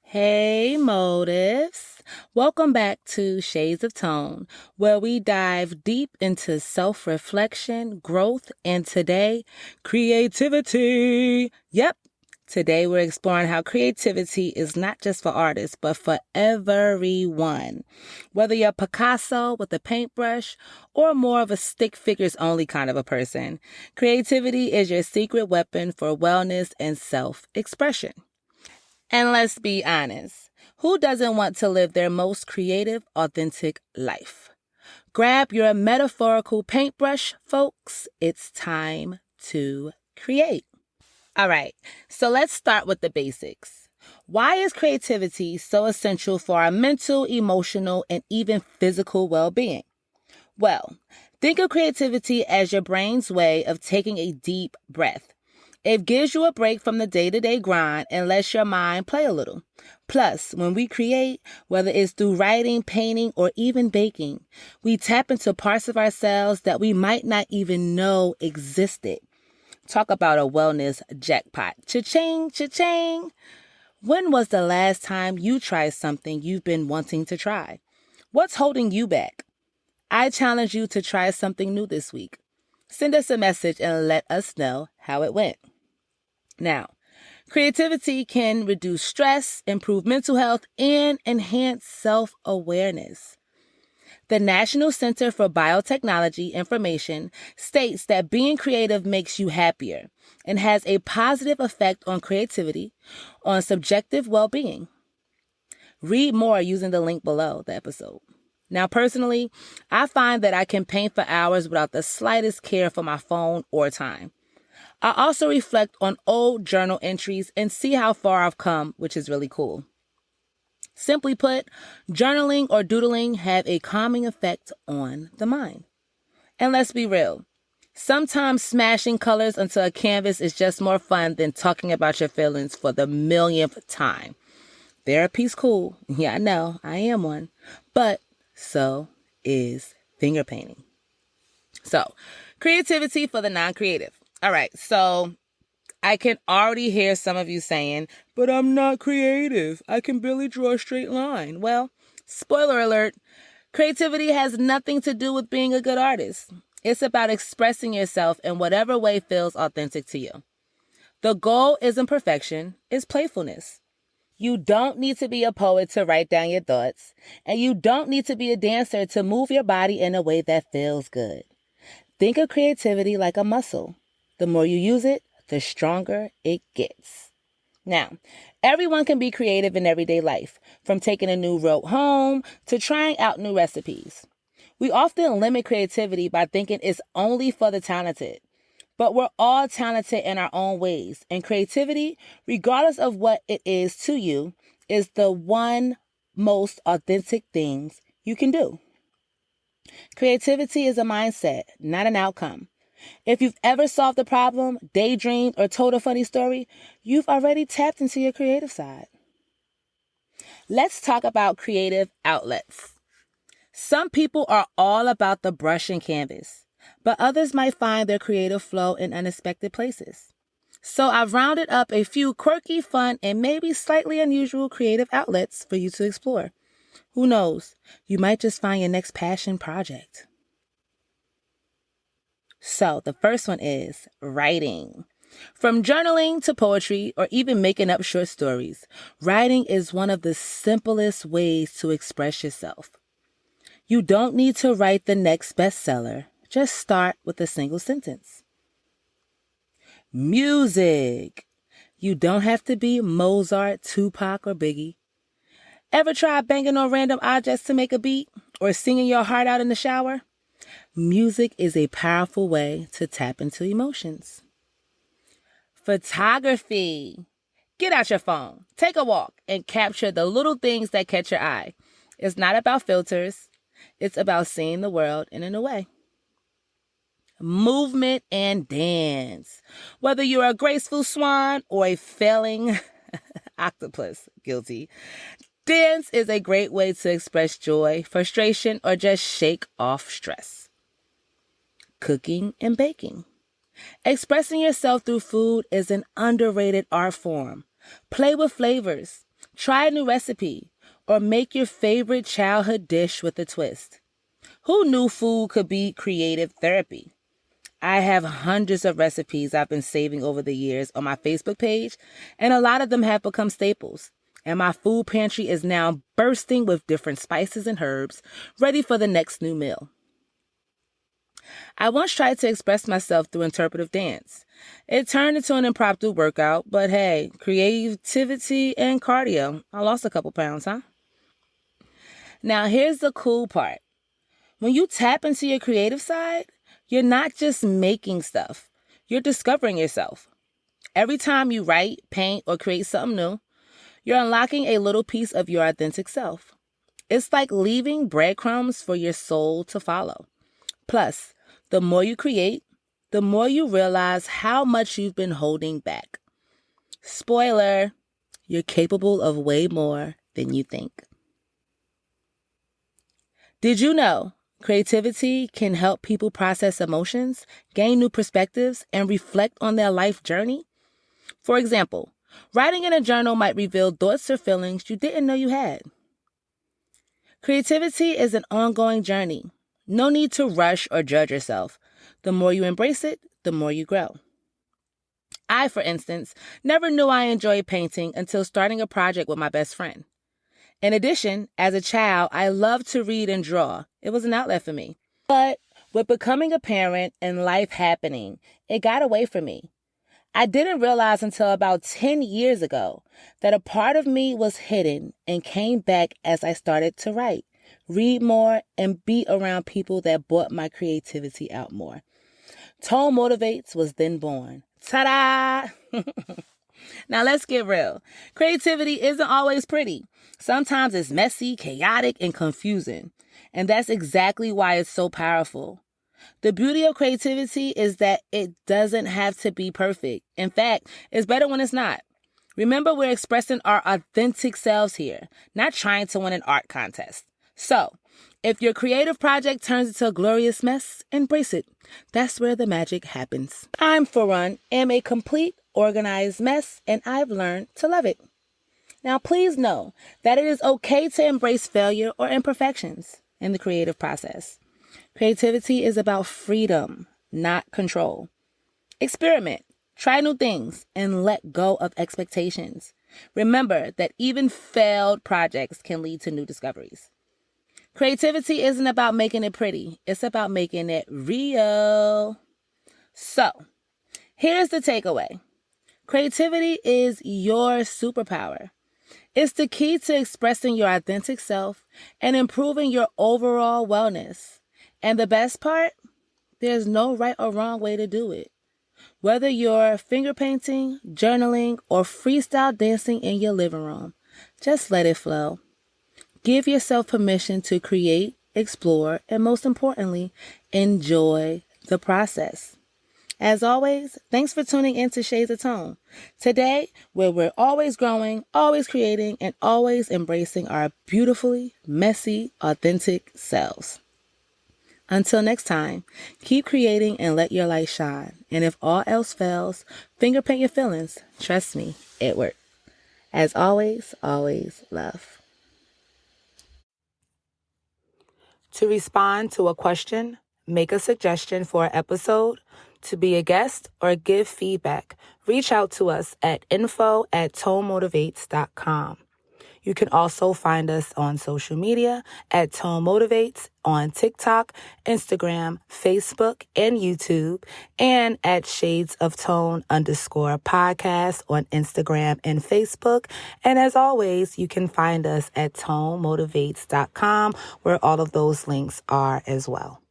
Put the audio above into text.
Hey motives, welcome back to Shades of Tone, where we dive deep into self-reflection, growth, and today, creativity. Yep, today we're exploring how creativity is not just for artists, but for everyone. Whether you're Picasso with a paintbrush or more of a stick figures only kind of a person, creativity is your secret weapon for wellness and self-expression. And let's be honest, who doesn't want to live their most creative, authentic life? Grab your metaphorical paintbrush, folks. It's time to create. All right, so let's start with the basics. Why is creativity so essential for our mental, emotional, and even physical well-being? Well, think of creativity as your brain's way of taking a deep breath. It gives you a break from the day-to-day grind and lets your mind play a little. Plus, when we create, whether it's through writing, painting, or even baking, we tap into parts of ourselves that we might not even know existed. Talk about a wellness jackpot. Cha-ching, cha-ching. When was the last time you tried something you've been wanting to try? What's holding you back? I challenge you to try something new this week. Send us a message and let us know how it went. Now, creativity can reduce stress, improve mental health, and enhance self-awareness. The National Center for Biotechnology Information states that being creative makes you happier and has a positive effect on creativity, on subjective well-being. Read more using the link below the episode. Now, personally, I find that I can paint for hours without the slightest care for my phone or time. I also reflect on old journal entries and see how far I've come, which is really cool. Simply put, journaling or doodling have a calming effect on the mind. And let's be real, sometimes smashing colors onto a canvas is just more fun than talking about your feelings for the millionth time. Therapy's cool. Yeah, I know, I am one. But so is finger painting. So, creativity for the non-creative. All right, so I can already hear some of you saying, but I'm not creative. I can barely draw a straight line. Well, spoiler alert, creativity has nothing to do with being a good artist. It's about expressing yourself in whatever way feels authentic to you. The goal isn't perfection, it's playfulness. You don't need to be a poet to write down your thoughts, and you don't need to be a dancer to move your body in a way that feels good. Think of creativity like a muscle. The more you use it, the stronger it gets. Now, everyone can be creative in everyday life, from taking a new route home to trying out new recipes. We often limit creativity by thinking it's only for the talented. But we're all talented in our own ways, and creativity, regardless of what it is to you, is the one most authentic things you can do. Creativity is a mindset, not an outcome. If you've ever solved a problem, daydreamed, or told a funny story, you've already tapped into your creative side. Let's talk about creative outlets. Some people are all about the brush and canvas, but others might find their creative flow in unexpected places. So I've rounded up a few quirky, fun, and maybe slightly unusual creative outlets for you to explore. Who knows? You might just find your next passion project. So the first one is writing. From journaling to poetry or even making up short stories, writing is one of the simplest ways to express yourself. You don't need to write the next bestseller. Just start with a single sentence. Music. You don't have to be Mozart, Tupac, or Biggie. Ever try banging on random objects to make a beat or singing your heart out in the shower? Music is a powerful way to tap into emotions. Photography. Get out your phone, take a walk, and capture the little things that catch your eye. It's not about filters. It's about seeing the world in a new way. movement, and dance. Whether you're a graceful swan or a failing octopus, guilty, dance is a great way to express joy, frustration, or just shake off stress. Cooking and baking. Expressing yourself through food is an underrated art form. Play with flavors, try a new recipe, or make your favorite childhood dish with a twist. Who knew food could be creative therapy? I have hundreds of recipes I've been saving over the years on my Facebook page, and a lot of them have become staples. And my food pantry is now bursting with different spices and herbs, ready for the next new meal. I once tried to express myself through interpretive dance. It turned into an impromptu workout, but hey, creativity and cardio. I lost a couple pounds, huh? Now here's the cool part. When you tap into your creative side, you're not just making stuff. You're discovering yourself. Every time you write, paint, or create something new, you're unlocking a little piece of your authentic self. It's like leaving breadcrumbs for your soul to follow. Plus, the more you create, the more you realize how much you've been holding back. Spoiler, you're capable of way more than you think. Did you know creativity can help people process emotions, gain new perspectives, and reflect on their life journey? For example, writing in a journal might reveal thoughts or feelings you didn't know you had. Creativity is an ongoing journey. No need to rush or judge yourself. The more you embrace it, the more you grow. I, for instance, never knew I enjoyed painting until starting a project with my best friend. In addition, as a child, I loved to read and draw. It was an outlet for me. But with becoming a parent and life happening, it got away from me. I didn't realize until about 10 years ago that a part of me was hidden and came back as I started to write, read more, and be around people that brought my creativity out more. Tone Motivates was then born. Ta-da! Now let's get real. Creativity isn't always pretty. Sometimes it's messy, chaotic, and confusing. And that's exactly why it's so powerful. The beauty of creativity is that it doesn't have to be perfect. In fact, it's better when it's not. Remember, we're expressing our authentic selves here, not trying to win an art contest. So, if your creative project turns into a glorious mess, embrace it. That's where the magic happens. I, for one, am a complete, organized mess, and I've learned to love it. Now, please know that it is okay to embrace failure or imperfections in the creative process. Creativity is about freedom, not control. Experiment, try new things, and let go of expectations. Remember that even failed projects can lead to new discoveries. Creativity isn't about making it pretty. It's about making it real. So, here's the takeaway. Creativity is your superpower. It's the key to expressing your authentic self and improving your overall wellness. And the best part, there's no right or wrong way to do it. Whether you're finger painting, journaling, or freestyle dancing in your living room, just let it flow. Give yourself permission to create, explore, and most importantly, enjoy the process. As always, thanks for tuning in to Shades of Tone. Today, where we're always growing, always creating, and always embracing our beautifully messy, authentic selves. Until next time, keep creating and let your light shine. And if all else fails, finger paint your feelings. Trust me, it works. As always, always love. To respond to a question, make a suggestion for an episode, to be a guest, or give feedback, reach out to us at info@tonemotivates.com. You can also find us on social media at Tone Motivates on TikTok, Instagram, Facebook, and YouTube, and at Shades of Tone _podcast on Instagram and Facebook. And as always, you can find us at tonemotivates.com, where all of those links are as well.